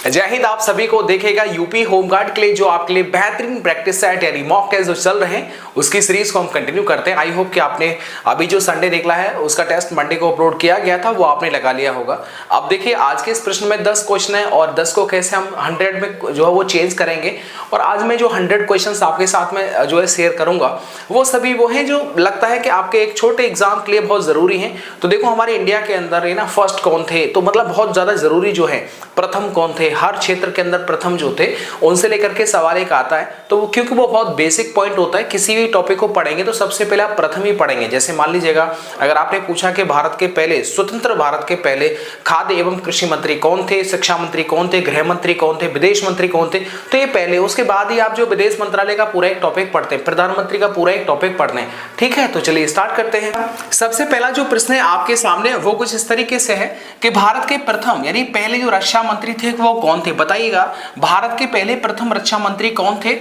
जय हिंद आप सभी को। देखेगा यूपी होमगार्ड के लिए जो आपके लिए बेहतरीन प्रैक्टिस सेट यानी मॉक टेस्ट जो चल रहे हैं उसकी सीरीज को हम कंटिन्यू करते हैं। आई होप कि आपने अभी जो संडे निकला है उसका टेस्ट मंडे को अपलोड किया गया था वो आपने लगा लिया होगा। अब देखिए आज के इस प्रश्न में 10 क्वेश्चन है और 10 को कैसे हम 100 में जो है वो चेंज करेंगे। और आज मैं जो 100 क्वेश्चन आपके साथ में जो है शेयर करूंगा वो सभी वो हैं जो लगता है कि आपके एक छोटे एग्जाम के लिए बहुत जरूरी है। तो देखो हमारे इंडिया के अंदर है ना फर्स्ट कौन थे, तो मतलब बहुत ज्यादा जरूरी जो है प्रथम कौन थे, हर क्षेत्र के अंदर प्रथम जो थे उनसे लेकर के सवाल एक आता है। तो वो क्योंकि वो बहुत बेसिक पॉइंट होता है, किसी भी टॉपिक को पढ़ेंगे तो सबसे पहले आप प्रथम ही पढ़ेंगे। जैसे मान लीजिएगा अगर आपने पूछा कि भारत के पहले स्वतंत्र भारत के पहले खाद्य एवं कृषि मंत्री कौन थे, शिक्षा मंत्री कौन थे, गृह मंत्री कौन थे, विदेश मंत्री कौन थे, तो ये पहले, उसके बाद ही आप जो विदेश मंत्रालय का पूरा एक टॉपिक पढ़ते हैं, प्रधानमंत्री का पूरा एक टॉपिक पढ़ते हैं। ठीक है, तो चलिए स्टार्ट करते हैं। सबसे पहला जो प्रश्न है आपके सामने वो कुछ इस तरीके से है कि भारत के प्रथम यानी पहले जो रक्षा मंत्री थे वो कौन थे, बताइएगा। भारत के पहले प्रथम रक्षा मंत्री कौन थे?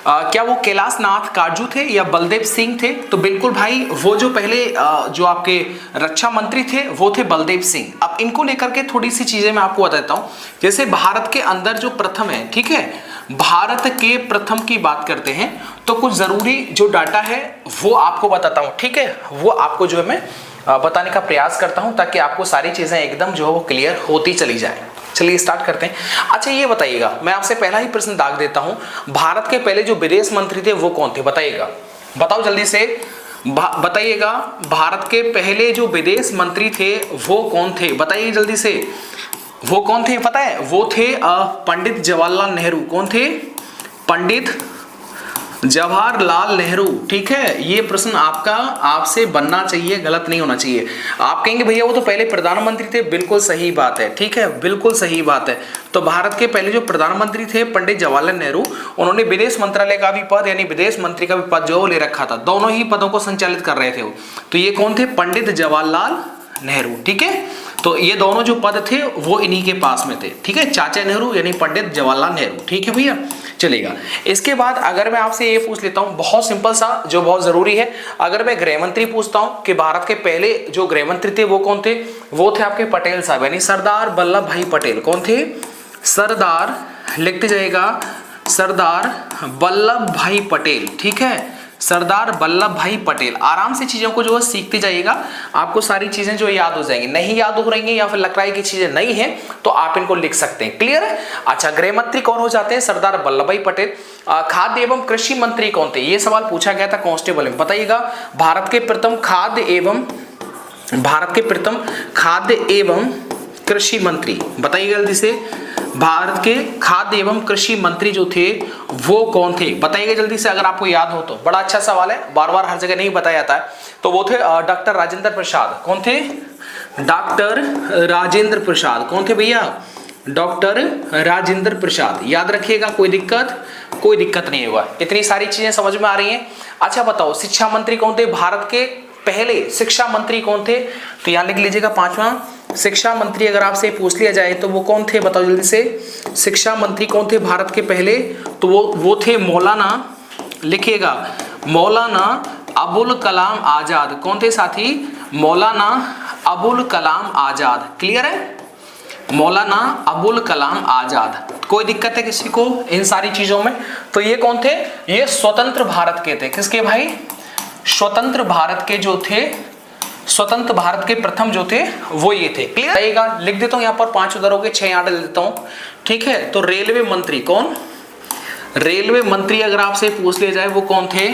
क्या वो कैलाश नाथ काटजू थे या बलदेव सिंह थे? तो बिल्कुल भाई वो जो पहले जो आपके रक्षा मंत्री थे वो थे बलदेव सिंह। अब इनको लेकर के थोड़ी सी चीजें मैं आपको बता देता हूं। जैसे भारत के अंदर जो प्रथम है, ठीक है, भारत के प्रथम की बात करते हैं तो कुछ जरूरी जो डाटा है वो आपको बताता हूं। ठीक है, वो आपको जो है मैं बताने का प्रयास करता हूं ताकि आपको सारी चीजें एकदम जो है वो क्लियर होती चली जाए। चलिए स्टार्ट करते हैं। अच्छा ये बताइएगा, मैं आपसे पहला ही प्रश्न दाग देता हूं, भारत के पहले जो विदेश मंत्री थे वो कौन थे, बताइएगा, बताओ जल्दी से बताइएगा। भारत के पहले जो विदेश मंत्री थे वो कौन थे, बताइए जल्दी से, वो कौन थे पता है? वो थे पंडित जवाहरलाल नेहरू। कौन थे? पंडित जवाहरलाल नेहरू। ठीक है, ये प्रश्न आपका आपसे बनना चाहिए, गलत नहीं होना चाहिए। आप कहेंगे भैया वो तो पहले प्रधानमंत्री थे, बिल्कुल सही बात है। ठीक है, बिल्कुल सही बात है। तो भारत के पहले जो प्रधानमंत्री थे पंडित जवाहरलाल नेहरू, उन्होंने विदेश मंत्रालय का भी पद यानी विदेश मंत्री का भी पद जो ले रखा था, दोनों ही पदों को संचालित कर रहे थे वो। तो ये कौन थे? पंडित जवाहरलाल नेहरू। ठीक है, तो ये दोनों जो पद थे वो इन्हीं के पास में थे। ठीक है, चाचा नेहरू यानी पंडित जवाहरलाल नेहरू। ठीक है भैया, चलेगा। इसके बाद अगर मैं आपसे ये पूछ लेता हूं बहुत सिंपल सा जो बहुत जरूरी है, अगर मैं गृह मंत्री पूछता हूं कि भारत के पहले जो गृह मंत्री थे वो कौन थे, वो थे आपके पटेल साहब यानी सरदार वल्लभ भाई पटेल। कौन थे? सरदार, लिखते जाइएगा, सरदार वल्लभ भाई पटेल। ठीक है, सरदार वल्लभ भाई पटेल। आराम से चीजों को जो है सीखते जाइएगा, आपको सारी चीजें जो याद हो जाएंगी। नहीं याद हो रही या फिर लग रहा है कि चीजें नहीं है तो आप इनको लिख सकते हैं। क्लियर है? अच्छा, गृह मंत्री कौन हो जाते हैं? सरदार वल्लभ भाई पटेल। खाद्य एवं कृषि मंत्री कौन थे? ये सवाल पूछा गया था कांस्टेबल में, बताइएगा। भारत के प्रथम खाद्य एवं कृषि मंत्री, बताइए जल्दी से, भारत के खाद्य एवं कृषि मंत्री जो थे वो कौन थे, बताइएगा जल्दी से अगर आपको याद हो तो। बड़ा अच्छा सवाल है, बार बार हर जगह नहीं बताया जाता है। तो वो थे डॉक्टर राजेंद्र प्रसाद। कौन थे? डॉक्टर राजेंद्र प्रसाद। कौन थे भैया? डॉक्टर राजेंद्र प्रसाद। याद रखिएगा, कोई दिक्कत नहीं होगा। इतनी सारी चीजें समझ में आ रही हैं। अच्छा बताओ शिक्षा मंत्री कौन थे? भारत के पहले शिक्षा मंत्री कौन थे? तो यहां लिख लीजिएगा पांचवा, शिक्षा मंत्री अगर आपसे पूछ लिया जाए तो वो कौन थे, बताओ जल्दी से। शिक्षा मंत्री कौन थे भारत के पहले? तो वो थे मौलाना, लिखिएगा, मौलाना अबुल कलाम आजाद। कौन थे साथी? मौलाना अबुल कलाम आजाद। क्लियर है? मौलाना अबुल कलाम आजाद। कोई दिक्कत है किसी को इन सारी चीजों में? तो ये कौन थे? ये स्वतंत्र भारत के थे। किसके भाई? स्वतंत्र भारत के जो थे, स्वतंत्र भारत के प्रथम जो थे वो ये थे। क्लियर रहेगा? लिख देता हूं यहाँ पर 5 उधरों 6 यहाँ डाल देता हूं। ठीक है, तो रेलवे मंत्री कौन? रेलवे मंत्री अगर आपसे पूछ लिया जाए वो कौन थे,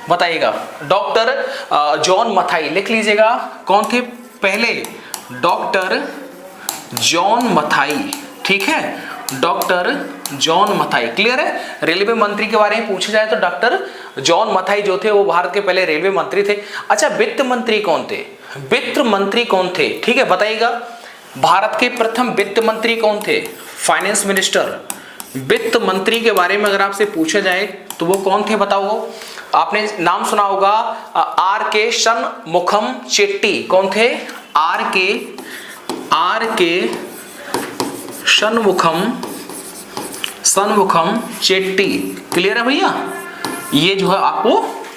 बताइएगा। डॉक्टर जॉन मथाई, लिख लीजिएगा। कौन थे पहले? Doctor John Mathai. ठीक है, डॉक्टर जॉन मथाई। क्लियर है? रेलवे मंत्री के बारे में पूछा जाए तो डॉक्टर जॉन मथाई जो थे वो भारत के पहले रेलवे मंत्री थे। अच्छा, वित्त मंत्री कौन थे? वित्त मंत्री कौन थे? ठीक है, बताइएगा। भारत के प्रथम वित्त मंत्री कौन थे? Finance minister. वित्त मंत्री के बारे में अगर आपसे पूछा जाए तो वो कौन थे, बताओ। आपने नाम सुना होगा R.K. शनमुखम चेट्टी। कौन थे? R.K. शनमुखम चेट्टी। क्लियर है भैया? ये जो है आपको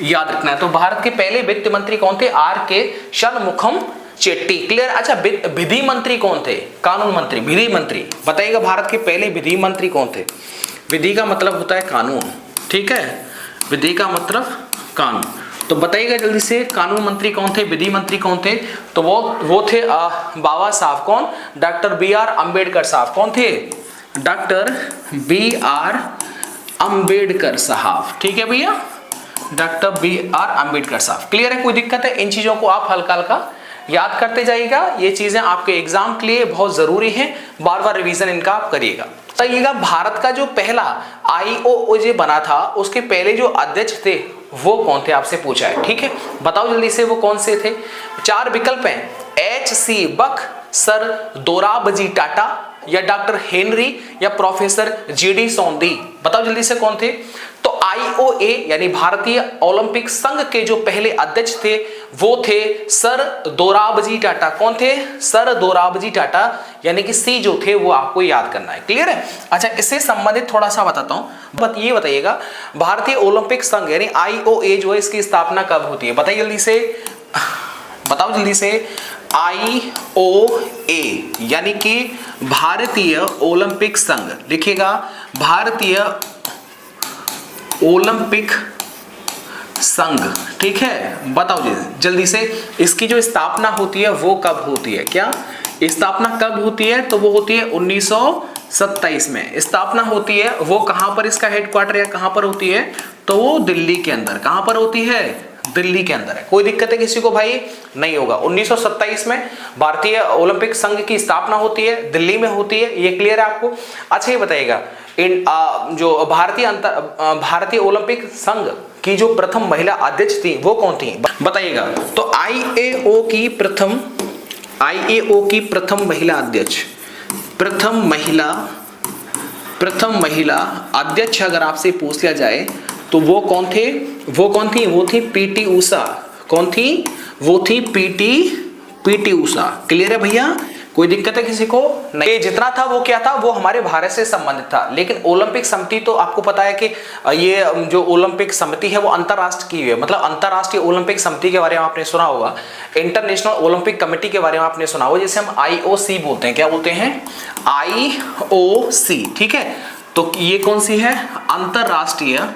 याद रखना है। तो भारत के पहले वित्त मंत्री कौन थे? R.K. शनमुखम चेट्टी। क्लियर। अच्छा, विधि मंत्री कौन थे? कानून मंत्री, विधि मंत्री बताइएगा। भारत के पहले विधि मंत्री कौन थे? विधि का मतलब होता है कानून, ठीक है, विधि का मतलब कानून। तो बताइएगा जल्दी से, कानून मंत्री कौन थे, विधि मंत्री कौन थे? तो वो थे बाबा साहब, कौन? डॉक्टर बी आर अम्बेडकर साहब। कौन थे? डॉक्टर बी आर अम्बेडकर साहब, ठीक है भैया, डॉक्टर बी आर अम्बेडकर साहब। क्लियर है? कोई दिक्कत है? इन चीजों को आप हल्का हल्का याद करते जाइएगा, ये चीजें आपके एग्जाम के लिए बहुत जरूरी हैं, बार बार रिवीजन इनका आप करिएगा। बताइएगा, भारत का जो पहला IOOJ बना था, उसके पहले जो अध्यक्ष थे वो कौन थे? आपसे पूछा है, ठीक है, बताओ जल्दी से वो कौन से थे? 4 विकल्प हैं, HC बक, सर दोराबजी टाटा, या डॉक्टर हेनरी, या प्रोफेसर GD सोंदी। बताओ जल्दी से कौन थे? तो IOA यानी भारतीय ओलंपिक संघ के जो पहले अध्यक्ष थे वो थे सर दोराबजी टाटा। कौन थे? सर दोराबजी टाटा, यानी कि C जो थे वो आपको याद करना है। क्लियर है? अच्छा, इससे संबंधित थोड़ा सा बताता हूं। ये बताइएगा, भारतीय ओलंपिक संघ यानी IOA जो है, इसकी स्थापना कब होती है? बताइए जल्दी से, बताओ जल्दी से। IOA यानी कि भारतीय ओलंपिक संघ, लिखिएगा भारतीय ओलंपिक संघ, ठीक है। बताओ जल्दी से, इसकी जो स्थापना होती है वो कब होती है? क्या स्थापना कब होती है? तो वो होती है 1927 में स्थापना होती है। वो कहां पर इसका हेडक्वार्टर या कहां पर होती है? तो वो दिल्ली के अंदर। कहां पर होती है? दिल्ली के अंदर है। कोई दिक्कत है किसी को भाई? नहीं होगा। 1927 में भारतीय ओलंपिक संघ की स्थापना होती है, दिल्ली में होती है, ये क्लियर है आपको? अच्छा, ये बताइएगा, जो भारतीय ओलंपिक संघ की जो प्रथम महिला अध्यक्ष थी वो कौन थी? बताइएगा। तो IAO की प्रथम महिला अध्यक्ष, प्रथम महिला अध्यक्ष अगर आपसे पूछ लिया जाए तो वो कौन थे? वो थी PT ऊषा। कौन थी? वो थी PT ऊषा। क्लियर है भैया? कोई दिक्कत है किसी को? नहीं। जितना था वो क्या था? वो हमारे भारत से संबंधित था। लेकिन ओलंपिक समिति तो आपको पता है कि ये जो ओलंपिक समिति है वो अंतरराष्ट्र की है, मतलब अंतरराष्ट्रीय ओलंपिक समिति के बारे में आपने सुना होगा, इंटरनेशनल ओलंपिक कमेटी के बारे में आपने सुना होगा, जिसे हम IOC बोलते हैं। क्या बोलते हैं? IOC, ठीक है। तो ये कौन सी है? अंतरराष्ट्रीय,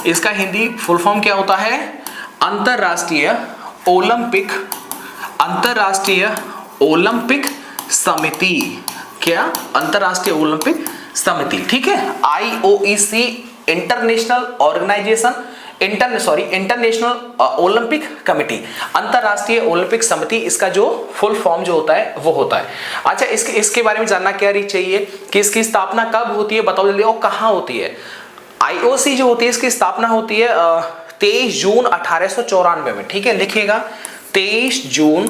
इसका हिंदी फुल फॉर्म क्या होता है? अंतरराष्ट्रीय ओलंपिक समिति। क्या? अंतरराष्ट्रीय ओलंपिक समिति, ठीक है। IOC international organisation, international Olympic committee, अंतरराष्ट्रीय ओलंपिक समिति, इसका जो फुल फॉर्म जो होता है वो होता है। अच्छा, इसके बारे में जानना क्या चाहिए कि इसकी स्थापना कब होती है? बताओ जल्दी, और कहाँ होती है? IOC जो होती है इसकी स्थापना होती है 23 जून 1894 में, ठीक है। लिखिएगा 23 जून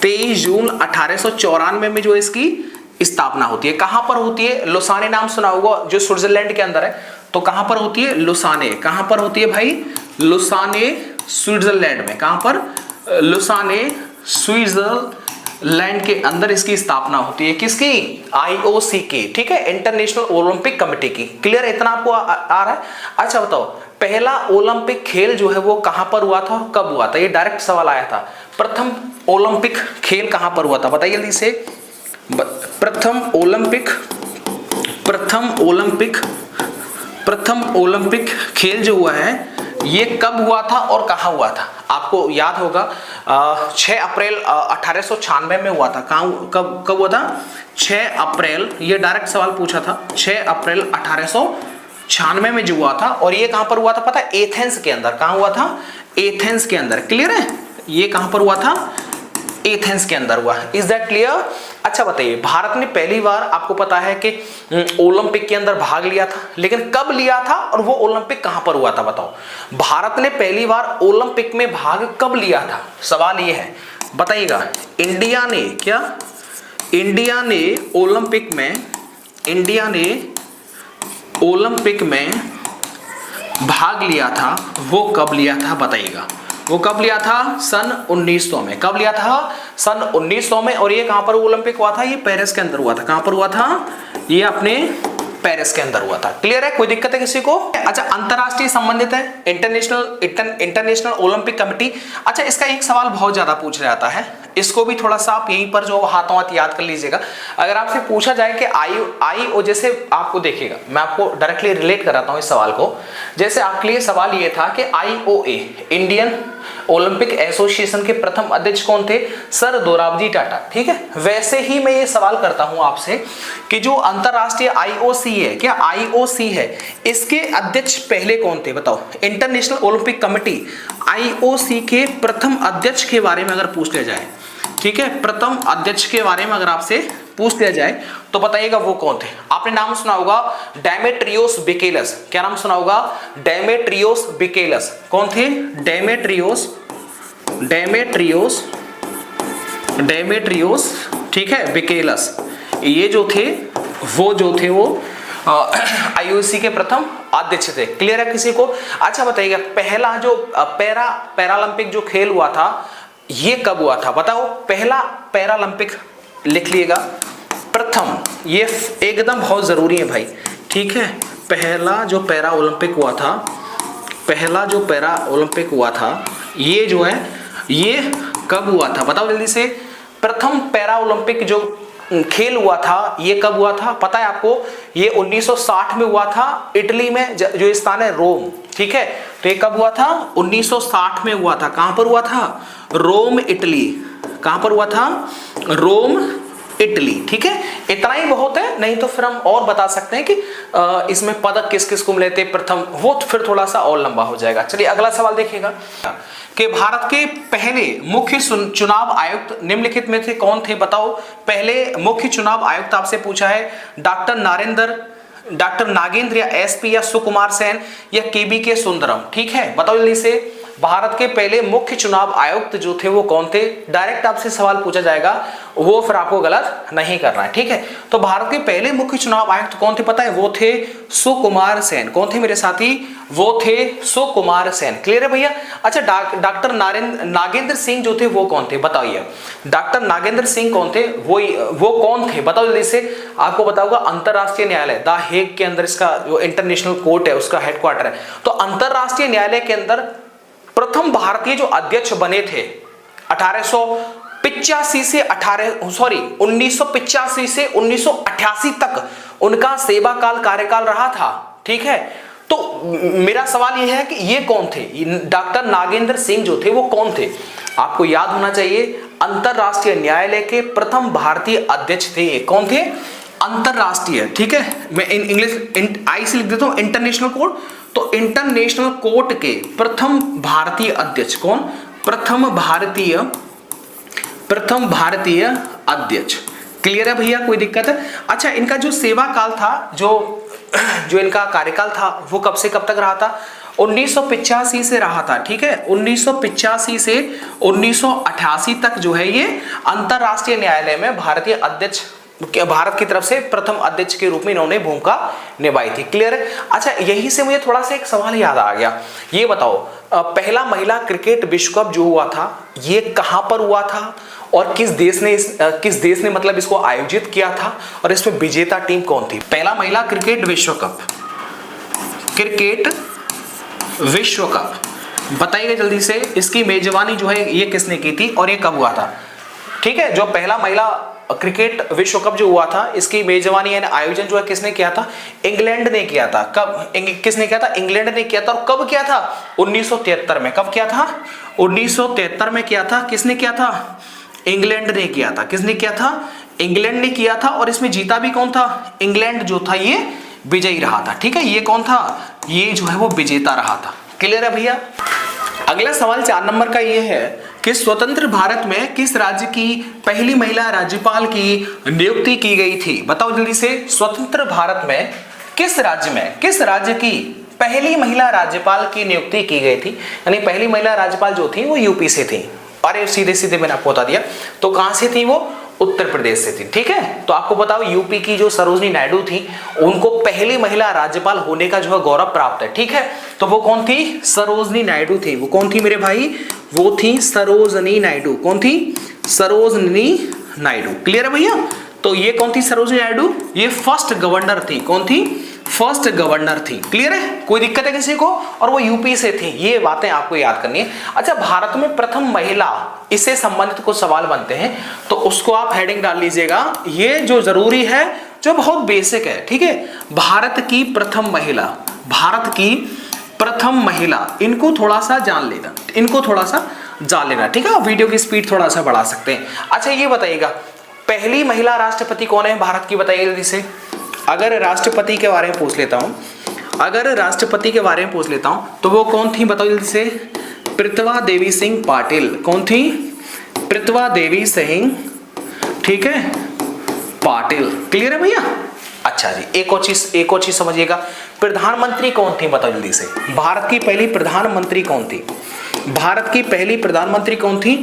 1894 में जो इसकी स्थापना होती है। कहां पर होती है? लुसाने नाम सुना होगा, जो स्विट्जरलैंड के अंदर है। तो कहां पर होती है? लुसाने। कहां पर होती है भाई? लुसाने, स्विट्जरलैंड में। कहां पर? लुसाने, स्विट्जरलैंड के अंदर इसकी स्थापना होती है। किसकी? IOC की, ठीक है, इंटरनेशनल ओलंपिक कमेटी की। क्लियर है? इतना आपको आ रहा है? अच्छा बताओ, पहला ओलंपिक खेल जो है वो कहां पर हुआ था और कब हुआ था? ये डायरेक्ट सवाल आया था। प्रथम ओलंपिक खेल कहां पर हुआ था? बताइए जल्दी से। प्रथम ओलंपिक खेल जो हुआ है ये कब हुआ था और कहां हुआ था? आपको याद होगा 6 अप्रैल 1896 में हुआ था। कब हुआ था? 6 अप्रैल, ये डायरेक्ट सवाल पूछा था। 6 अप्रैल 1896 में जो हुआ था, और ये कहां पर हुआ था पता है? एथेंस के अंदर। कहां हुआ था? एथेंस के अंदर। क्लियर है? ये कहां पर हुआ था? एथेंस के अंदर हुआ। Is that clear? अच्छा बताइए, भारत ने पहली बार, आपको पता है कि ओलंपिक के अंदर भाग लिया था, लेकिन कब लिया था और वो ओलंपिक कहां पर हुआ था? बताओ, भारत ने पहली बार ओलंपिक में भाग कब लिया था? सवाल ये है, बताइएगा। इंडिया ने ओलंपिक में भाग लिया था, वो कब लिया था? बताइएगा। वो कब लिया था? सन 1900 में। कब लिया था? सन 1900 में। और ये कहां पर ओलंपिक हुआ था? ये पेरिस के अंदर हुआ था। कहां पर हुआ था? ये अपने पेरिस के अंदर हुआ था। क्लियर है? कोई दिक्कत है किसी को? अच्छा, अंतरराष्ट्रीय संबंधित है इंटरनेशनल ओलंपिक कमेटी। अच्छा, इसका एक सवाल बहुत ज्यादा पूछ रहा था है, इसको भी थोड़ा सा आप यहीं पर जो हाथों हाथ याद कर लीजिएगा। अगर आपसे पूछा जाए कि IO, जैसे आपको देखिएगा, मैं आपको डायरेक्टली रिलेट कराता हूँ इस सवाल को। जैसे आपके लिए सवाल ये था कि IOA, इंडियन ओलंपिक एसोसिएशन के प्रथम अध्यक्ष कौन थे? सर दोराबजी टाटा। ठीक है, वैसे ही मैं ये सवाल करता हूं आपसे कि जो अंतरराष्ट्रीय IOC है, क्या IOC है, इसके अध्यक्ष पहले कौन थे? बताओ। इंटरनेशनल ओलंपिक कमेटी IOC के प्रथम अध्यक्ष के बारे में अगर पूछ लिया जाए, ठीक है, प्रथम अध्यक्ष के बारे में अगर आपसे पूछ लिया जाए तो बताइएगा वो कौन थे? आपने नाम सुना होगा डेमेट्रियोस बिकेलस। क्या नाम सुना होगा? डेमेट्रियोस बिकेलस। कौन थे? डेमेट्रियोस, ठीक है, बिकेलस। ये जो थे वो IOC के प्रथम अध्यक्ष थे। क्लियर है किसी को? अच्छा बताइएगा, पहला जो पैरालंपिक जो खेल हुआ था ये कब हुआ था? बताओ। पहला पैरालंपिक लिख लिएगा, प्रथम, ये एकदम बहुत जरूरी है भाई, ठीक है। पहला जो पैरा ओलंपिक हुआ था ये जो है ये कब हुआ था? बताओ जल्दी से। प्रथम पैरा ओलंपिक जो खेल हुआ था ये कब हुआ था? पता है आपको? ये 1960 में हुआ था, इटली में, जो स्थान है रोम, ठीक है। तो ये कब हुआ था? 1960 में हुआ था। कहां पर हुआ था? रोम, इटली। कहां पर हुआ था? रोम, इटली, ठीक है। इतना ही बहुत है, नहीं तो फिर हम और बता सकते हैं कि इसमें पदक किस किस को मिले थे प्रथम, वो फिर थोड़ा सा और लंबा हो जाएगा। चलिए अगला सवाल देखिएगा कि भारत के पहले मुख्य चुनाव आयुक्त निम्नलिखित में से कौन थे? बताओ। पहले मुख्य चुनाव आयुक्त आपसे पूछा है डॉक्टर नागेंद्र या SP या सुकुमार सेन या KBK सुंदरम, ठीक है। बताओ जल्दी से, भारत के पहले मुख्य चुनाव आयुक्त जो थे वो कौन थे? डायरेक्ट आपसे सवाल पूछा जाएगा, वो फिर आपको गलत नहीं करना है, ठीक है। तो भारत के पहले मुख्य चुनाव आयुक्त कौन थे? पता है? वो थे सुकुमार सेन। कौन थे मेरे साथी? वो थे सुकुमार सेन। क्लियर है भैया? अच्छा, डॉक्टर नागेंद्र सिंह जो थे वो कौन थे? बताइए। डॉक्टर नागेंद्र सिंह कौन थे? वो कौन थे? बताओ जल्दी से। आपको बताऊंगा अंतरराष्ट्रीय न्यायालय द हेग के अंदर इसका जो इंटरनेशनल कोर्ट है उसका हेडक्वार्टर है। तो अंतरराष्ट्रीय न्यायालय के अंदर प्रथम भारतीय जो अध्यक्ष बने थे 1985 से 1988 तक उनका सेवा काल कार्यकाल रहा था, ठीक है। तो मेरा सवाल यह है कि ये कौन थे? डॉक्टर नागेंद्र सिंह जो थे वो कौन थे? आपको याद होना चाहिए, अंतरराष्ट्रीय न्यायालय के प्रथम भारतीय अध्यक्ष थे। कौन थे? अंतरराष्ट्रीय, ठीक है। मैं इंग्लिश आई से लिख देता हूं, इंटरनेशनल कोर्ट। तो इंटरनेशनल कोर्ट के प्रथम भारतीय अध्यक्ष कौन? प्रथम भारतीय अध्यक्ष। क्लियर है भैया? कोई दिक्कत है? अच्छा, इनका जो सेवा काल था, जो इनका कार्यकाल था वो कब से कब तक रहा था? 1985 से रहा था, ठीक है। 1985 से 1988 तक जो है ये अंतरराष्ट्रीय न्यायालय में भारत की तरफ से प्रथम अध्यक्ष के रूप में इन्होंने भूमिका निभाई थी। क्लियर है? अच्छा, यही से मुझे थोड़ा सा एक सवाल याद आ गया। ये बताओ, पहला महिला क्रिकेट विश्व कप जो हुआ था ये कहां पर हुआ था और किस देश ने मतलब इसको आयोजित किया था और इसमें विजेता टीम कौन थी? पहला महिला क्रिकेट विश्व कप बताइएगा जल्दी से। इसकी मेजबानी जो है ये किसने की थी और ये कब हुआ था? ठीक है, जो पहला महिला क्रिकेट विश्व कप जो हुआ था इसकी मेजबानी यानी आयोजन जो है किसने किया था? इंग्लैंड ने किया था। कब? किसने किया था? इंग्लैंड ने किया था। और कब किया था? 1973 में। कब किया था? 1973 में किया था। किसने किया था? इंग्लैंड ने किया था। किसने किया था? इंग्लैंड ने किया था। और इसमें जीता भी कौन था? इंग्लैंड जो था ये विजयी रहा था, ठीक है। ये कौन था? ये जो है वो विजेता रहा था। क्लियर है भैया? अगला सवाल 4 नंबर का ये है कि स्वतंत्र भारत में किस राज्य की पहली महिला राज्यपाल की नियुक्ति की गई थी? बताओ जल्दी से। स्वतंत्र भारत में किस राज्य की पहली महिला राज्यपाल की नियुक्ति की गई थी? यानी पहली महिला राज्यपाल जो थी वो यूपी से थी। अरे सीधे मैंने आपको बता दिया। तो कहां से थी वो? उत्तर प्रदेश से थी, ठीक है। तो आपको बताओ यूपी की जो सरोजनी नायडू थी उनको पहली महिला राज्यपाल होने का जो है गौरव प्राप्त है, ठीक है। तो वो कौन थी? सरोजनी नायडू थी। वो कौन थी मेरे भाई? वो थी सरोजनी नायडू। कौन थी? सरोजनी नायडू। क्लियर है भैया? तो ये कौन थी? सरोजनी नायडू। ये फर्स्ट गवर्नर थी। कौन थी? फर्स्ट गवर्नर थी। क्लियर है, कोई दिक्कत है किसी को? और वो यूपी से थी। ये बातें आपको याद करनी है। अच्छा, भारत में प्रथम महिला, इससे संबंधित कुछ सवाल बनते हैं तो उसको आप हेडिंग डाल लीजिएगा। ये जो जरूरी है, जो बहुत बेसिक है, ठीक है। भारत की प्रथम महिला, भारत की प्रथम महिला, इनको थोड़ा सा जान लेना, इनको थोड़ा सा जान लेना, ठीक है। वीडियो की स्पीड थोड़ा सा बढ़ा सकते हैं। अच्छा, ये बताइएगा पहली महिला राष्ट्रपति कौन है भारत की? बताइए जल्दी से। अगर राष्ट्रपति के बारे में पूछ लेता हूं, अगर राष्ट्रपति के बारे में पूछ लेता हूं तो वो कौन थी? बताओ जल्दी से। प्रतिभा देवी सिंह पाटिल। कौन थी? प्रतिभा देवी सिंह, ठीक है, पाटिल। क्लियर है भैया? अच्छा जी, एक और चीज समझिएगा। प्रधानमंत्री कौन थी? बताओ जल्दी से। भारत की पहली प्रधानमंत्री कौन थी? भारत की पहली प्रधानमंत्री कौन थी?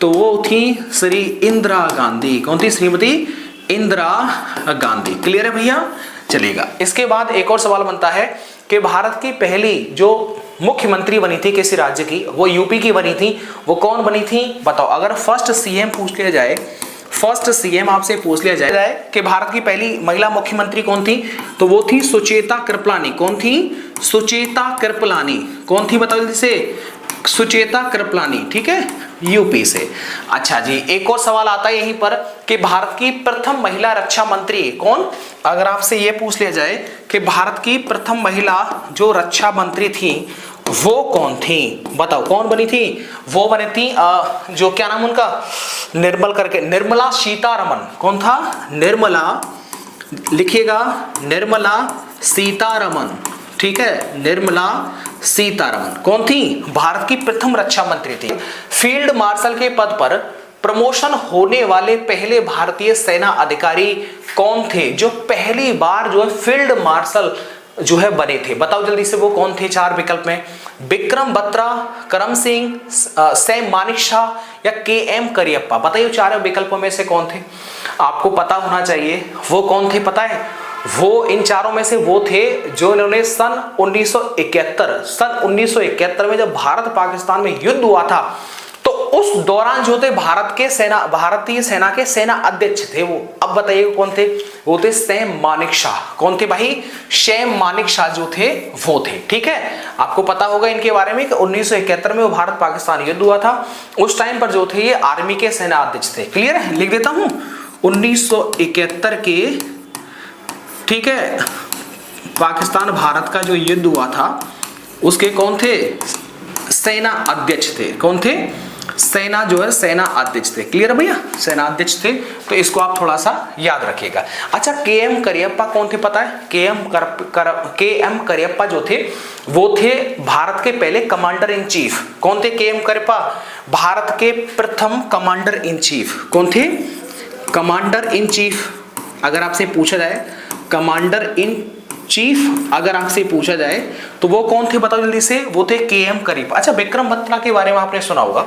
तो वो थी श्री इंदिरा गांधी। कौन थी? श्रीमती इंदिरा गांधी। क्लियर है भैया? चलिएगा। इसके बाद एक और सवाल बनता है कि भारत की पहली जो मुख्यमंत्री बनी थी किसी राज्य की, वो यूपी की बनी थी। वो कौन बनी थी? बताओ। अगर फर्स्ट सीएम पूछ लिया जाए, फर्स्ट सीएम आपसे पूछ लिया जाए कि भारत की पहली महिला मुख्यमंत्री कौन थी, तो वो थी सुचेता कृपलानी। कौन थी? सुचेता कृपलानी। कौन थी? बताओ जल्दी से। सुचेता कृपलानी, ठीक है, यूपी से। अच्छा जी, एक और सवाल आता है यहीं पर कि भारत की प्रथम महिला रक्षा मंत्री कौन? अगर आपसे ये पूछ लिया जाए कि भारत की प्रथम महिला जो रक्षा मंत्री थी वो कौन थी? बताओ कौन बनी थी? वो बनी थी जो क्या नाम उनका, निर्मला सीतारमन। कौन था? निर्मला, लिखिएगा, निर्मला सीतारमन, ठीक है, निर्मला सीतारमन। कौन थी? भारत की प्रथम रक्षा मंत्री थी। फील्ड मार्शल के पद पर प्रमोशन होने वाले पहले भारतीय सेना अधिकारी कौन थे? जो पहली बार जो है फील्ड मार्शल जो है बने थे। बताओ जल्दी से वो कौन थे? चार विकल्प में। विक्रम बत्रा, करम सिंह, सैम मानेकशॉ या के.एम. करियप्पा। बताइए चारों विकल्पों में से कौन थे? आपको पता होना चाहिए वो कौन थे। पता है वो इन चारों में से वो थे जो इन्होंने सन 1971 में जब भारत पाकिस्तान में युद्ध हुआ था तो उस दौरान जो थे भारतीय सेना के सेना अध्यक्ष थे वो। अब बताइए कौन थे? वो थे सैम मानेकशॉ। कौन थे भाई? सैम मानेकशॉ जो थे वो थे, ठीक है। आपको पता होगा इनके बारे में कि 1971 में वो भारत पाकिस्तान युद्ध हुआ था। उस टाइम पर जो थे ये आर्मी के सेना अध्यक्ष थे। क्लियर है? लिख देता हूं 1971 के, ठीक है, पाकिस्तान भारत का जो युद्ध हुआ था उसके कौन थे? सेना अध्यक्ष थे। कौन थे? सेना जो है सेना अध्यक्ष थे। क्लियर है भैया? सेना अध्यक्ष थे, तो इसको आप थोड़ा सा याद रखिएगा। अच्छा, के.एम. करियप्पा कौन थे? पता है? के.एम. करियप्पा जो थे वो थे भारत के पहले कमांडर इन चीफ। कौन थे के.एम. करियप्पा? भारत के प्रथम कमांडर इन चीफ। कौन थे? Commander in chief. अगर आपसे पूछा जाए कमांडर इन चीफ, अगर आपसे पूछा जाए तो वो कौन थे? बताओ जल्दी से। वो थे के.एम. करियप्पा। अच्छा, विक्रम बत्रा के बारे में आपने सुना होगा।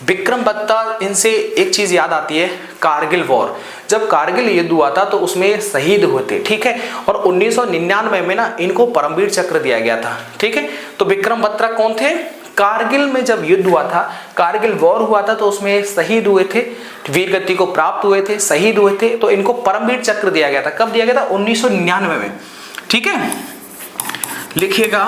विक्रम बत्रा, इनसे एक चीज याद आती है, कारगिल वॉर। जब कारगिल युद्ध हुआ था तो उसमें शहीद हुए थे, ठीक है। और 1999 में ना इनको परमवीर चक्र दिया गया था, ठीक है। तो विक्रम बत्रा कौन थे? कारगिल में जब युद्ध हुआ था, कारगिल वॉर हुआ था, तो उसमें शहीद हुए थे, वीर गति को प्राप्त हुए थे, शहीद हुए थे, तो इनको परमवीर चक्र दिया गया था। कब दिया गया था? 1999 में, ठीक है। लिखिएगा,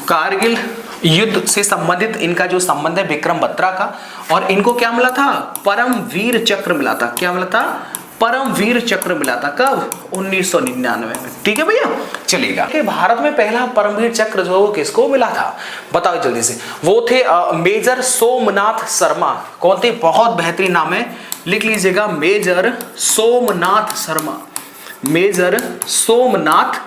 कारगिल युद्ध से संबंधित इनका जो संबंध है विक्रम बत्रा का, और इनको क्या मिला था? परमवीर चक्र मिला था। क्या मिला था? परमवीर चक्र मिला था। कब? 1999 में, ठीक है भैया। चलिएगा कि भारत में पहला परमवीर चक्र जो वो किसको मिला था? बताओ जल्दी से। वो थे मेजर सोमनाथ शर्मा। कौन थे? बहुत बेहतरीन नाम है, लिख लीजिएगा, मेजर सोमनाथ शर्मा। मेजर सोमनाथ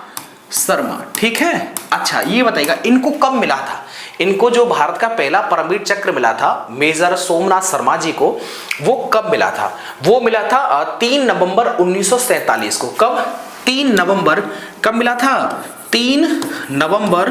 शर्मा, ठीक है। अच्छा, ये बताइएगा इनको कब मिला था? इनको जो भारत का पहला परमवीर चक्र मिला था मेजर सोमनाथ शर्मा जी को, वो कब मिला था? वो मिला था 3 नवंबर 1947 को। कब? 3 नवंबर। कब मिला था? 3 नवंबर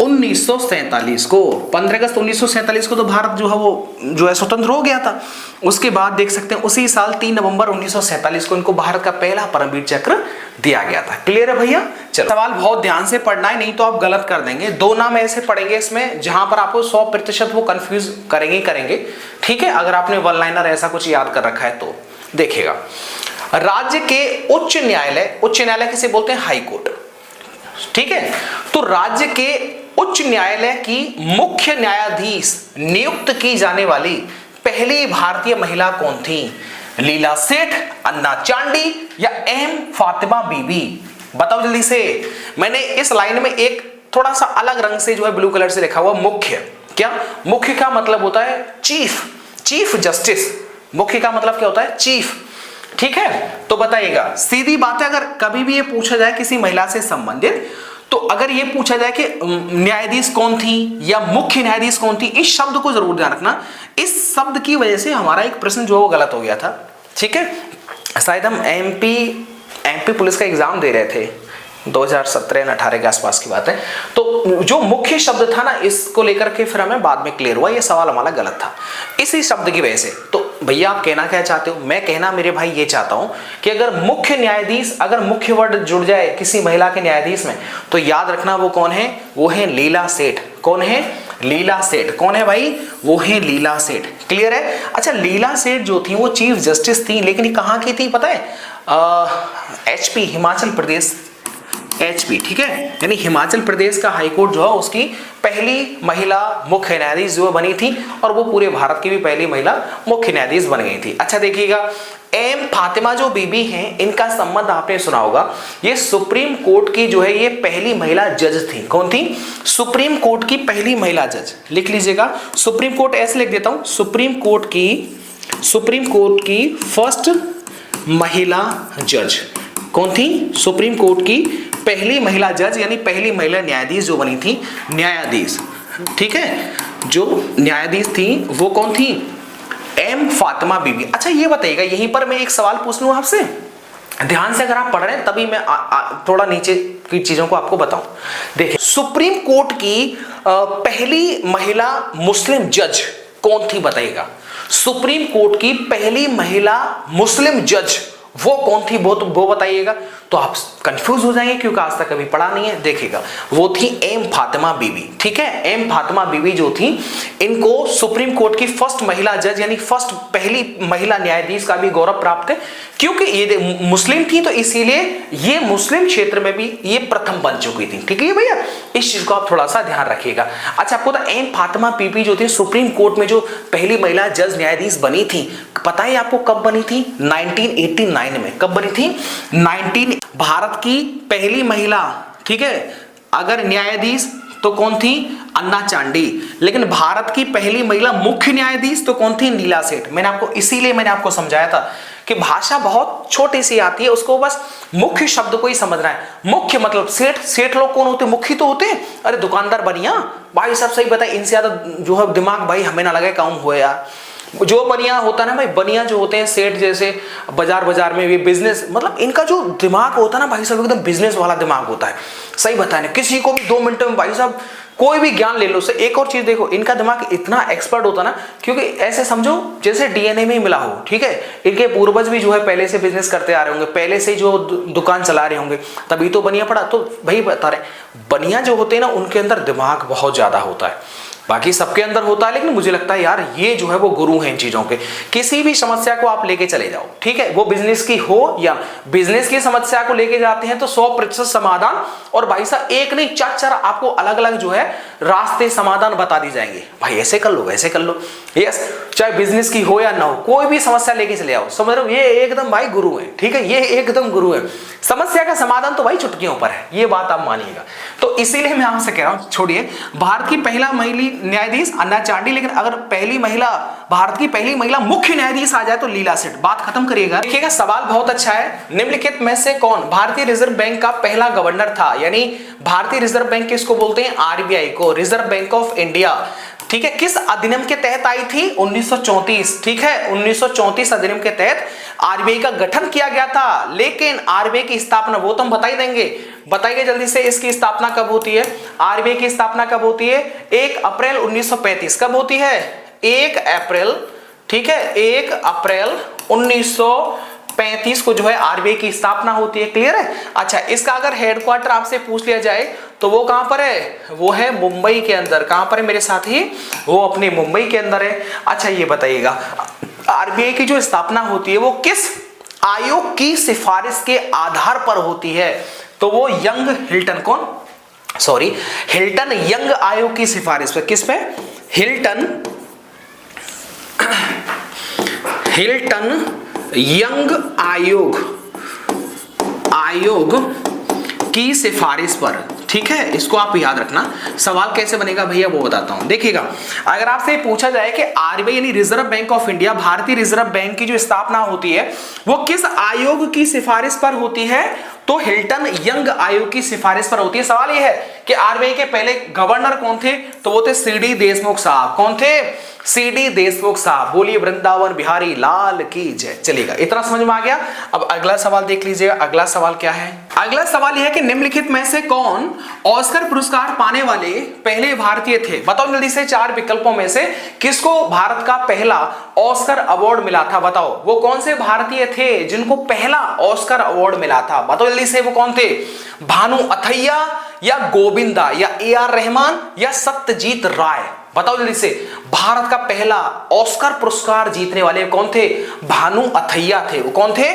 1947 को। 15 अगस्त 1947 को तो भारत जो है स्वतंत्र हो गया था। उसके बाद देख सकते हैं उसी साल 3 नवंबर 1947 को इनको भारत का पहला परमवीर चक्र दिया गया था। क्लियर है भैया? चलो, सवाल बहुत ध्यान से पढ़ना है, नहीं तो आप गलत कर देंगे। दो नाम ऐसे पढ़ेंगे इसमें जहां पर आपको 100% वो कंफ्यूज करेंगे, ठीक है। अगर आपने वन लाइनर ऐसा कुछ याद कर रखा है तो देखिएगा। राज्य के उच्च न्यायालय किसे बोलते हैं? हाई कोर्ट, ठीक है। तो राज्य के उच्च न्यायालय की मुख्य न्यायाधीश नियुक्त की जाने वाली पहली भारतीय महिला कौन थी? लीला सेठ, अन्ना चांडी या एम फातिमा बीबी? बताओ जल्दी से। मैंने इस लाइन में एक थोड़ा सा अलग रंग से जो है ब्लू कलर से लिखा हुआ मुख्य। क्या मुख्य का मतलब होता है? Chief justice. मुख्य का मतलब क्या होता है? चीफ, ठीक है। तो बताइएगा, सीधी बात है, अगर कभी भी ये पूछा जाए किसी महिला से संबंधित, तो अगर ये पूछा जाए कि न्यायाधीश कौन थी या मुख्य न्यायाधीश कौन थी, इस शब्द को जरूर ध्यान रखना। इस शब्द की वजह से हमारा एक प्रश्न जो है वो गलत हो गया था, ठीक है। शायद हम एमपी पुलिस का एग्जाम दे रहे थे 2017-18 के आसपास की बात है। तो जो मुख्य शब्द था ना, इसको लेकर के फिर हमें बाद में क्लियर हुआ ये सवाल हमारा गलत था इसी शब्द की वजह से। तो भैया आप कहना क्या चाहते हो? मैं कहना मेरे भाई ये चाहता हूं कि अगर मुख्य न्यायाधीश, अगर मुख्य वर्ड जुड़ जाए किसी महिला के न्यायाधीश में, तो याद रखना वो कौन है? वो है लीला सेठ। कौन है? लीला सेठ। कौन है भाई? वो है लीला सेठ। क्लियर है? अच्छा, लीला सेठ जो थी वो चीफ जस्टिस थी, लेकिन कहां की थी पता है? HP, हिमाचल प्रदेश, HP, ठीक है। यानी हिमाचल प्रदेश का हाईकोर्ट जो है उसकी पहली महिला मुख्य न्यायाधीश जो बनी थी, और वो पूरे भारत की भी पहली महिला मुख्य न्यायाधीश बन गई थी। अच्छा देखिएगा, एम फातिमा जो बीबी हैं, इनका संबंध आपने सुना होगा, ये सुप्रीम कोर्ट की जो है ये पहली महिला जज थी। कौन थी? सुप्रीम कोर्ट की पहली महिला जज। लिख लीजिएगा, सुप्रीम कोर्ट ऐसे लिख देता हूं, सुप्रीम कोर्ट की फर्स्ट महिला जज। कौन थी? सुप्रीम कोर्ट की पहली महिला जज, यानी पहली महिला न्यायाधीश जो बनी थी, न्यायाधीश, ठीक है। जो न्यायाधीश थी वो कौन थी? एम फातिमा बीबी। अच्छा ये बताइएगा, यहीं पर मैं एक सवाल पूछ लूं आपसे, ध्यान से अगर आप पढ़ रहे हैं तभी मैं थोड़ा नीचे की चीजों को आपको बताऊं। देखिए, सुप्रीम कोर्ट की पहली महिला मुस्लिम जज कौन थी? बताइएगा, सुप्रीम कोर्ट की पहली महिला मुस्लिम जज वो कौन थी? वो बताइएगा। तो आप कंफ्यूज हो जाएंगे क्योंकि आज तक कभी पढ़ा नहीं है। देखिएगा, वो थी एम फातिमा बीबी, ठीक है। एम फातिमा बीबी जो थी, इनको सुप्रीम कोर्ट की फर्स्ट महिला जज यानी फर्स्ट पहली महिला न्यायाधीश का भी गौरव प्राप्त है, क्योंकि ये मुस्लिम थी, तो इसीलिए ये मुस्लिम क्षेत्र में भी ये प्रथम बन चुकी थी, ठीक है भैया। इस चीज को आप थोड़ा सा ध्यान रखिएगा। अच्छा, आपको एम फातिमा बीबी जो थी सुप्रीम कोर्ट में जो पहली महिला जज न्यायाधीश बनी थी, पता है आपको कब बनी थी? 1989 में। कब बनी थी? भारत की पहली महिला, ठीक है, अगर न्यायाधीश तो कौन थी? अन्ना चांडी। लेकिन भारत की पहली महिला मुख्य न्यायाधीश तो कौन थी? लीला सेठ। इसीलिए मैंने आपको समझाया था कि भाषा बहुत छोटी सी आती है, उसको बस मुख्य शब्द को ही समझना है। मुख्य मतलब सेठ लोग कौन होते? मुख्य तो होते हैं। अरे दुकानदार बनिया भाई साहब, सही बताए, इनसे ज्यादा जो है दिमाग भाई हमें ना लगे काम हुए यार। जो बनिया होता है ना भाई, बनिया जो होते हैं सेठ जैसे, बाजार में भी बिजनेस, मतलब इनका जो दिमाग होता है ना भाई साहब, एकदम बिजनेस वाला दिमाग होता है। सही बताया, किसी को भी 2 मिनट में भाई साहब कोई भी ज्ञान ले लो। से एक और चीज देखो, इनका दिमाग इतना एक्सपर्ट होता है ना, क्योंकि ऐसे समझो जैसे डीएनए में ही मिला हो, ठीक है। इनके पूर्वज भी जो है पहले से बिजनेस करते आ रहे होंगे, पहले से जो दुकान चला रहे होंगे, तभी तो बनिया पड़ा। तो भाई बता रहे, बनिया जो होते हैं ना, उनके अंदर दिमाग बहुत ज्यादा होता है। बाकी सबके अंदर होता है, लेकिन मुझे लगता है यार ये जो है वो गुरु हैं इन चीजों के। किसी भी समस्या को आप लेके चले जाओ, ठीक है, वो बिजनेस की हो या बिजनेस की समस्या को लेके जाते हैं तो 100% समाधान, और भाई साहब एक नहीं 4 आपको अलग अलग जो है रास्ते समाधान बता दी जाएंगे। भाई ऐसे कर लो, वैसे कर लो, यस, चाहे बिजनेस की हो या ना हो, कोई भी समस्या लेके चले आओ, समझ रहे हो, ये एकदम भाई गुरु है, ठीक है, ये एकदम गुरु है। समस्या का समाधान तो भाई चुटकियों पर है, ये बात आप मानिएगा। तो इसीलिए मैं आपसे कह रहा हूं, छोड़िए भारत की पहला महिला न्यायाधीश अन्ना चांडी, लेकिन अगर भारत की पहली महिला मुख्य न्यायाधीश आ जाए तो लीला सेठ। बात खत्म करिएगा। देखिएगा, सवाल बहुत अच्छा है। निम्नलिखित में से कौन भारतीय रिजर्व बैंक का पहला गवर्नर था? यानी भारतीय रिजर्व बैंक किसको बोलते हैं? RBI को, रिजर्व बैंक ऑफ इंडिया, ठीक है। किस अधिनियम के तहत आई थी? 1934, ठीक है, 1934 अधिनियम के तहत RBI का गठन किया गया था। लेकिन RBI की स्थापना वो तो हम बता ही देंगे, बताइए जल्दी से, इसकी स्थापना कब होती है? RBI की स्थापना कब होती है? 1 अप्रैल 1935। कब होती है? 1 अप्रैल, ठीक है, 1 अप्रैल 1935 को जो है RBI की स्थापना होती है। क्लियर है? अच्छा, इसका अगर हेडक्वार्टर आपसे पूछ लिया जाए तो वो कहां पर है? वो है मुंबई के अंदर। कहां पर है मेरे साथी? वो अपने मुंबई के अंदर है। अच्छा ये बताइएगा, RBI की जो स्थापना होती है वो किस आयोग की सिफारिश के आधार पर होती है, तो वो हिल्टन यंग आयोग की सिफारिश पर। किस पे? हिल्टन यंग आयोग की सिफारिश पर, ठीक है, इसको आप याद रखना। सवाल कैसे बनेगा भैया वो बताता हूं। देखिएगा, अगर आपसे पूछा जाए कि आरबीआई यानी रिजर्व बैंक ऑफ इंडिया, भारतीय रिजर्व बैंक की जो स्थापना होती है वो किस आयोग की सिफारिश पर होती है, तो हिल्टन यंग आयोग की सिफारिश पर होती है। सवाल यह है कि आरबीआई के पहले गवर्नर कौन थे, तो वो थे सीडी देशमुख साहब। कौन थे? सीडी देशमुख साहब। बोलिए वृंदावन बिहारी लाल की जय। चलेगा, इतना समझ में आ गया। अब अगला सवाल देख लीजिएगा। अगला सवाल क्या है? अगला सवाल यह है कि निम्नलिखित में से कौन ऑस्कर पुरस्कार पाने वाले पहले भारतीय थे? बताओ जल्दी से, 4 विकल्पों में से किसको भारत का पहला ऑस्कर अवार्ड मिला था? बताओ वो कौन से भारतीय थे जिनको पहला ऑस्कर अवार्ड मिला था? बताओ जल्दी से, वो कौन थे? भानु अथैया या गोविंदा या AR रहमान या सत्यजीत राय? बताओ जल्दी से, भारत का पहला ऑस्कर पुरस्कार जीतने वाले कौन थे? भानु अथैया थे। वो कौन थे?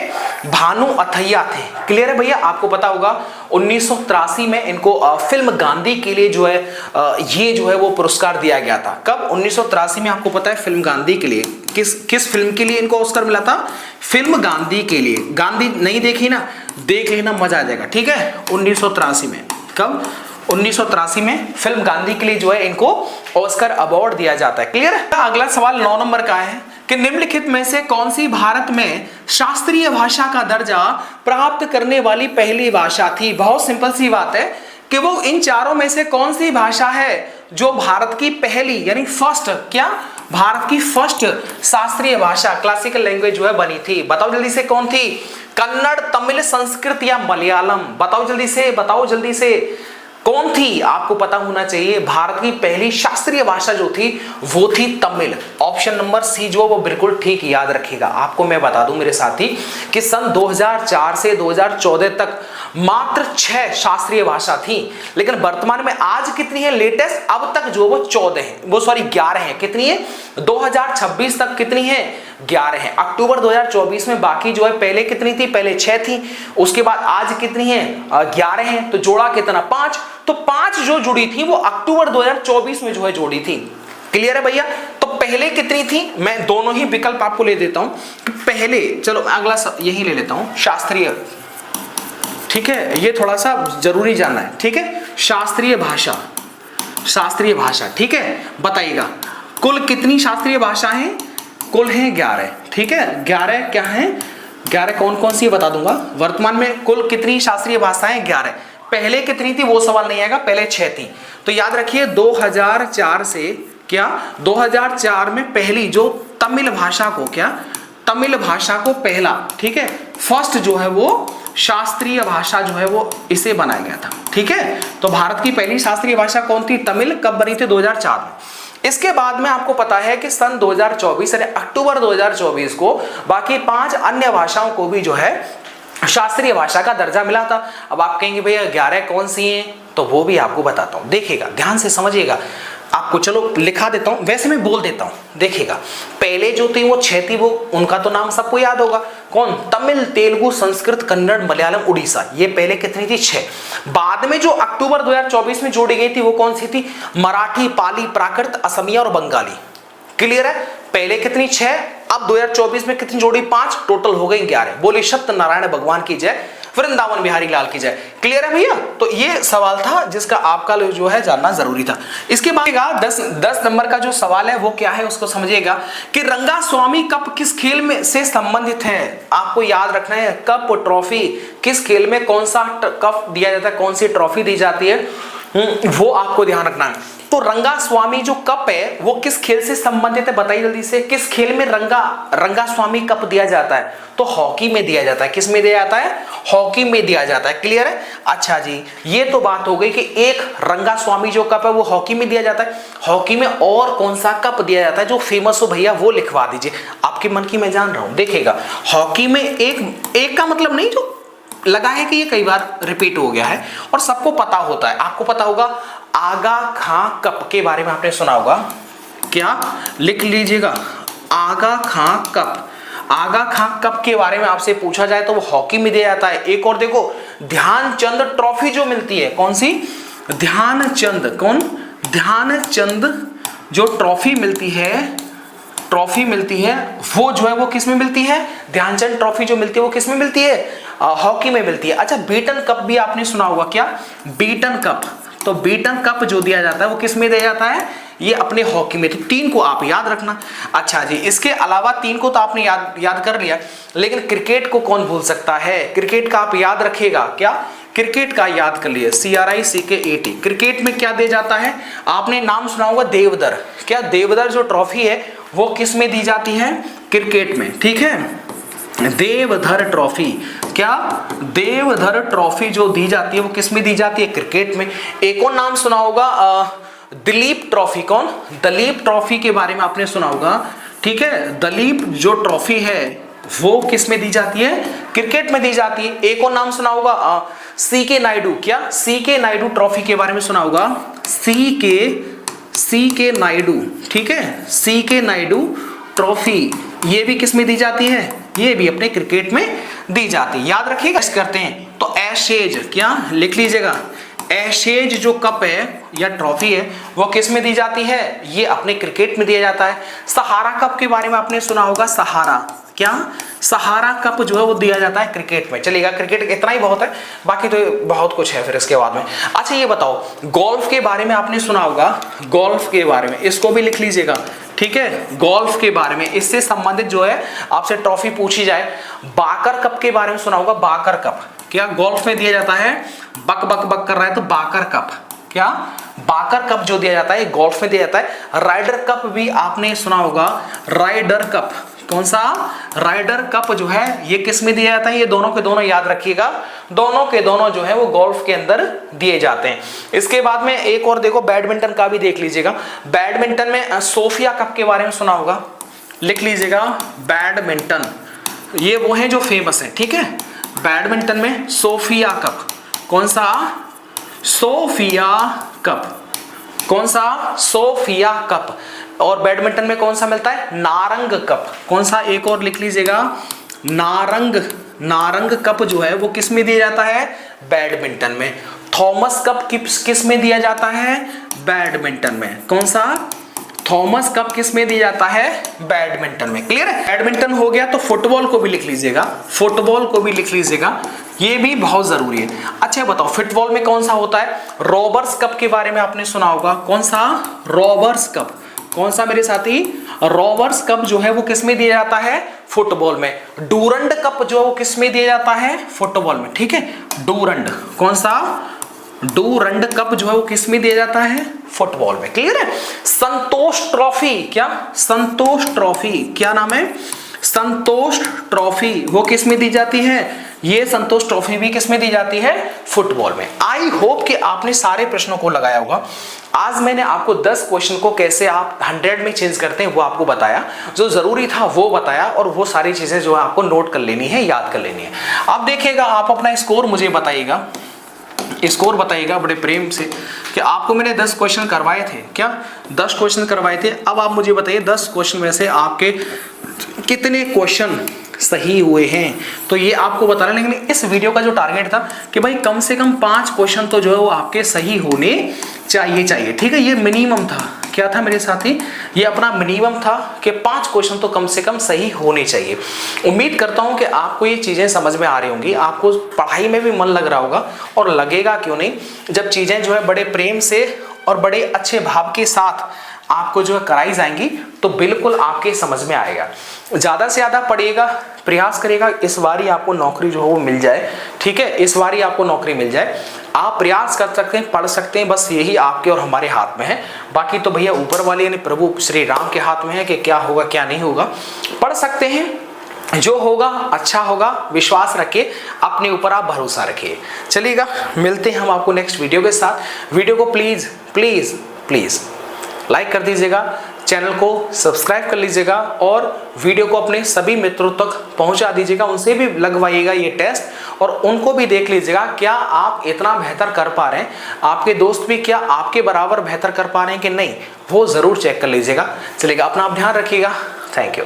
भानु अथैया थे। क्लियर है भैया? आपको पता होगा 1983 में इनको फिल्म गांधी के लिए जो है ये जो है वो पुरस्कार दिया गया था। कब? 1983 में। आपको पता है फिल्म गांधी के लिए किस फिल्म के लिए इनको ऑस्कर मिला था? फिल्म गांधी के लिए। गांधी नहीं देखी ना, देख लेना, मजा आ जाएगा, ठीक है। 1983 में। कब? 1983 में फिल्म गांधी के लिए जो है इनको ऑस्कर अवार्ड दिया जाता है। क्लियर है? अगला सवाल 9 नंबर का है कि निम्नलिखित में से कौन सी भारत में शास्त्रीय भाषा का दर्जा प्राप्त करने वाली पहली भाषा थी? बहुत सिंपल सी बात है कि वो इन चारों में से कौन सी भाषा है जो भारत की पहली यानी फर्स्ट, क्या? भारत की फर्स्ट शास्त्रीय भाषा, क्लासिकल लैंग्वेज जो है बनी थी। बताओ जल्दी से, कौन थी? कन्नड़, तमिल, संस्कृत या मलयालम? बताओ जल्दी से, बताओ जल्दी से, कौन थी? आपको पता होना चाहिए। भारत की पहली शास्त्रीय भाषा जो थी वो थी तमिल। ऑप्शन नंबर सी जो वो बिल्कुल ठीक याद रखिएगा। आपको मैं बता दूं मेरे साथी कि सन 2004 से 2014 तक मात्र 6 शास्त्रीय भाषा थी, लेकिन वर्तमान में आज कितनी है लेटेस्ट? अब तक जो वो 11 है, वो सॉरी 11 है। कितनी है? 2026 तक कितनी है? 11 है। अक्टूबर 2024 में बाकी जो है पहले कितनी थी? पहले 6 थी, उसके बाद आज कितनी है? 11 है। तो जोड़ा कितना? 5। तो 5 जो जुड़ी थी वो अक्टूबर 2024 में जो है जोड़ी थी। क्लियर है भैया? तो पहले कितनी थी? मैं दोनों ही विकल्प आपको ले देता हूं। पहले, चलो अगला यही ले लेता हूं, शास्त्रीय, ठीक है, ये थोड़ा सा जरूरी जानना है, ठीक है। शास्त्रीय भाषा, शास्त्रीय भाषा, ठीक है, बताइएगा कुल कितनी शास्त्रीय भाषा है? कुल है 11, ठीक है। 11 क्या है? 11 कौन कौन सी बता दूंगा। वर्तमान में कुल कितनी शास्त्रीय भाषाएं? 11। पहले कितनी थी वो सवाल नहीं आएगा, पहले 6 थी। तो याद रखिए 2004 से, क्या 2004 में पहली जो तमिल भाषा को, क्या तमिल भाषा को पहला, ठीक है, फर्स्ट जो है वो शास्त्रीय भाषा जो है वो इसे बनाया गया था, ठीक है। तो भारत की पहली शास्त्रीय भाषा कौन थी? तमिल। कब बनी थी? 2004 में। इसके बाद में आपको पता है कि सन 2024 यानी अक्टूबर 2024 को बाकी 5 अन्य भाषाओं को भी जो है शास्त्रीय भाषा का दर्जा मिला था। अब आप कहेंगे भैया 11 कौन सी हैं? तो वो भी आपको बताता हूं, देखिएगा, ध्यान से समझिएगा। आपको चलो लिखा देता हूं, वैसे मैं बोल देता हूं, देखिएगा। पहले जो थी वो 6 थी, वो उनका तो नाम सबको याद होगा। कौन? तमिल, तेलुगु, संस्कृत, कन्नड़, मलयालम, उड़ीसा। ये पहले कितनी थी? 6। बाद में जो अक्टूबर 2024 में जोड़ी गई थी वो कौन सी थी? मराठी, पाली, प्राकृत, असमिया और बंगाली। क्लियर है? पहले कितनी? 6। अब 2024 में कितनी जोड़ी? 5। टोटल हो गई 11। बोले सत्यनारायण भगवान की जय, वृंदावन बिहारी लाल की जय। क्लियर है भैया? तो ये सवाल था जिसका आपका जो है जानना जरूरी था। इसके बाद 10 नंबर का जो सवाल है वो क्या है उसको समझिएगा कि रंगास्वामी कप किस खेल में से संबंधित है। आपको याद रखना है कप ट्रॉफी किस खेल में कौन सा कप दिया जाता है, कौन सी ट्रॉफी दी जाती है, वो आपको ध्यान रखना है। तो रंगास्वामी जो कप है वो किस खेल से संबंधित है? बताइए जल्दी से, किस खेल में रंगास्वामी कप दिया जाता है? तो हॉकी में दिया जाता है। किस में दिया जाता है? हॉकी में दिया जाता है। क्लियर है? अच्छा जी, ये तो बात हो गई कि एक रंगास्वामी जो कप है वो हॉकी में दिया जाता है। हॉकी में और कौन सा कप दिया जाता है जो फेमस हो भैया, वो लिखवा दीजिए। आपके मन की मैं जान रहा हूं, देखिएगा। हॉकी में एक का मतलब नहीं, जो लगा है कि ये कई बार रिपीट हो गया है और सबको पता होता है। आपको पता होगा आगा खां कप के बारे में आपने सुना होगा, क्या? लिख लीजिएगा, आगा खां कप। आगा खां कप के बारे में आपसे पूछा जाए तो वो हॉकी में दिया जाता है। एक और देखो, ध्यानचंद ट्रॉफी जो मिलती है, कौन सी? ध्यानचंद, कौन? ध्यानचंद जो ट्रॉफी मिलती है वो जो है वो किस में मिलती है? ध्यानचंद ट्रॉफी जो मिलती है वो किस में मिलती है? हॉकी में मिलती है। अच्छा, बीटन कप भी आपने सुना होगा क्या? बीटन कप, तो बीटन कप जो दिया जाता है वो किस में दिया जाता है? ये अपने हॉकी में। तो 3 को आप याद रखना। अच्छा जी, इसके अलावा 3 को तो आपने याद कर लिया, लेकिन क्रिकेट को कौन भूल सकता है? क्रिकेट का आप याद रखिएगा क्या? क्रिकेट का याद कर लिए, CRICKET। क्रिकेट में क्या दिया जाता है? आपने नाम सुना होगा देवधर। क्या देवधर जो ट्रॉफी है वो किस में दी जाती है? क्रिकेट में, ठीक है। देवधर ट्रॉफी, क्या? देवधर ट्रॉफी जो दी जाती है वो किस में दी जाती है? क्रिकेट में। एक और नाम सुना होगा दिलीप ट्रॉफी। कौन? दलीप ट्रॉफी के बारे में आपने सुना होगा, ठीक है। दलीप जो ट्रॉफी है वो किस में दी जाती है? क्रिकेट में दी जाती है। एक और नाम सुना होगा CK नायडू। क्या? CK नायडू ट्रॉफी के बारे में सुना होगा? CK नायडू, ठीक है। CK नायडू ट्रॉफी ये भी किस में दी जाती है? ये भी अपने क्रिकेट में दी जाती है। याद रखिएगा। करते हैं तो एशेज, क्या? लिख लीजिएगा, एशेज जो कप है या ट्रॉफी है वो किस में दी जाती है? ये अपने क्रिकेट में दिया जाता है। सहारा कप के बारे में आपने सुना होगा, सहारा। क्या? सहारा कप जो है वो दिया जाता है क्रिकेट में। चलिएगा, क्रिकेट इतना ही बहुत है, बाकी तो बहुत कुछ है फिर इसके बाद में। अच्छा, ये बताओ, गोल्फ के बारे में आपने सुना होगा, गोल्फ के बारे में, इसको भी लिख लीजिएगा, ठीक है। गोल्फ के बारे में, इससे संबंधित जो है आपसे ट्रॉफी पूछी जाए। बाकर कप के बारे में सुना होगा, बाकर कप। क्या? गोल्फ में दिया जाता है। बक बक बक कर रहा है तो बाकर कप। क्या? बाकर कप जो दिया जाता है गोल्फ में दिया जाता है। राइडर कप भी आपने सुना होगा, राइडर कप। कौन सा? राइडर कप जो है ये किस में दिया जाता है? ये दोनों के दोनों याद रखिएगा, दोनों के दोनों जो है वो गोल्फ के अंदर दिए जाते हैं। इसके बाद में एक और देखो, बैडमिंटन का भी देख लीजिएगा। बैडमिंटन में सोफिया कप के बारे में सुना होगा, लिख लीजिएगा, बैडमिंटन। ये वो है जो फेमस है, ठीक है। बैडमिंटन में सोफिया कप। कौन सा? Sofia cup. कौन सा? Sofia cup. और बैडमिंटन में कौन सा मिलता है? नारंग कप। कौन सा? एक और लिख लीजिएगा, नारंग कप जो है वो किस में दिया जाता है? बैडमिंटन में। थॉमस कप किस में दिया जाता है? बैडमिंटन में। कौन सा? थॉमस कप किस में दिया जाता है? बैडमिंटन में। क्लियर है? बैडमिंटन हो गया, तो फुटबॉल को भी लिख लीजिएगा, फुटबॉल को भी लिख लीजिएगा, ये भी बहुत जरूरी है। अच्छा बताओ, फुटबॉल में कौन सा होता है? रॉबर्स कप के बारे में आपने सुना होगा। कौन सा? Robbers cup. कौन सा मेरे साथी? रॉबर्स कप जो है वो किस में दिया जाता है? फुटबॉल में। डूरंड कप जो है वो किस में दिया जाता है? फुटबॉल में, ठीक है। डूरंड। कौन सा? डूरंड कप जो है वो किस में दिया जाता है? फुटबॉल में। क्लियर है? संतोष ट्रॉफी। क्या? संतोष ट्रॉफी। क्या नाम है? संतोष ट्रॉफी। वो किस में दी जाती है? ये संतोष ट्रॉफी भी किस में दी जाती है? फुटबॉल में। आई होप कि आपने सारे प्रश्नों को लगाया होगा। आज मैंने आपको 10 क्वेश्चन को कैसे आप 100 में चेंज करते हैं वो आपको बताया, जो जरूरी था वो बताया, और वो सारी चीजें जो है आपको नोट कर लेनी है, याद कर लेनी है। अब देखिएगा, आप अपना स्कोर मुझे बताइएगा, स्कोर बताइएगा बड़े प्रेम से कि आपको मैंने 10 क्वेश्चन करवाए थे। क्या? 10 क्वेश्चन करवाए थे। अब आप मुझे बताइए 10 क्वेश्चन में से आपके कितने क्वेश्चन सही हुए हैं, तो ये आपको बताना। लेकिन इस वीडियो का जो टारगेट था कि भाई कम से कम 5 क्वेश्चन तो जो है वो आपके सही होने चाहिए, ठीक है। ये मिनिमम था। क्या था मेरे साथी? ये अपना मिनिमम था कि 5 क्वेश्चन तो कम से कम सही होने चाहिए। उम्मीद करता हूं कि आपको ये चीजें समझ में आ रही होंगी, आपको पढ़ाई में भी मन लग रहा होगा, और लगेगा क्यों नहीं जब चीजें जो है बड़े प्रेम से और बड़े अच्छे भाव के साथ आपको जो है कराई जाएंगी, तो बिल्कुल आपके समझ में आएगा। ज्यादा से ज्यादा पढ़िएगा, प्रयास करिएगा, इस बार ही आपको नौकरी जो है वो मिल जाए, ठीक है। इस बार ही आपको नौकरी मिल जाए। आप प्रयास कर सकते हैं, पढ़ सकते हैं, बस यही आपके और हमारे हाथ में है। बाकी तो भैया ऊपर वाले यानी प्रभु श्री राम के हाथ में है कि क्या होगा क्या नहीं होगा। पढ़ सकते हैं, जो होगा अच्छा होगा, विश्वास रखिए, अपने ऊपर आप भरोसा रखिए। चलिएगा, मिलते हैं हम आपको नेक्स्ट वीडियो के साथ। वीडियो को प्लीज प्लीज प्लीज लाइक कर दीजिएगा, चैनल को सब्सक्राइब कर लीजिएगा, और वीडियो को अपने सभी मित्रों तक पहुंचा दीजिएगा। उनसे भी लगवाइएगा ये टेस्ट, और उनको भी देख लीजिएगा क्या आप इतना बेहतर कर पा रहे हैं, आपके दोस्त भी क्या आपके बराबर बेहतर कर पा रहे हैं कि नहीं, वो जरूर चेक कर लीजिएगा। चलिएगा, अपना आप ध्यान रखिएगा। Thank you.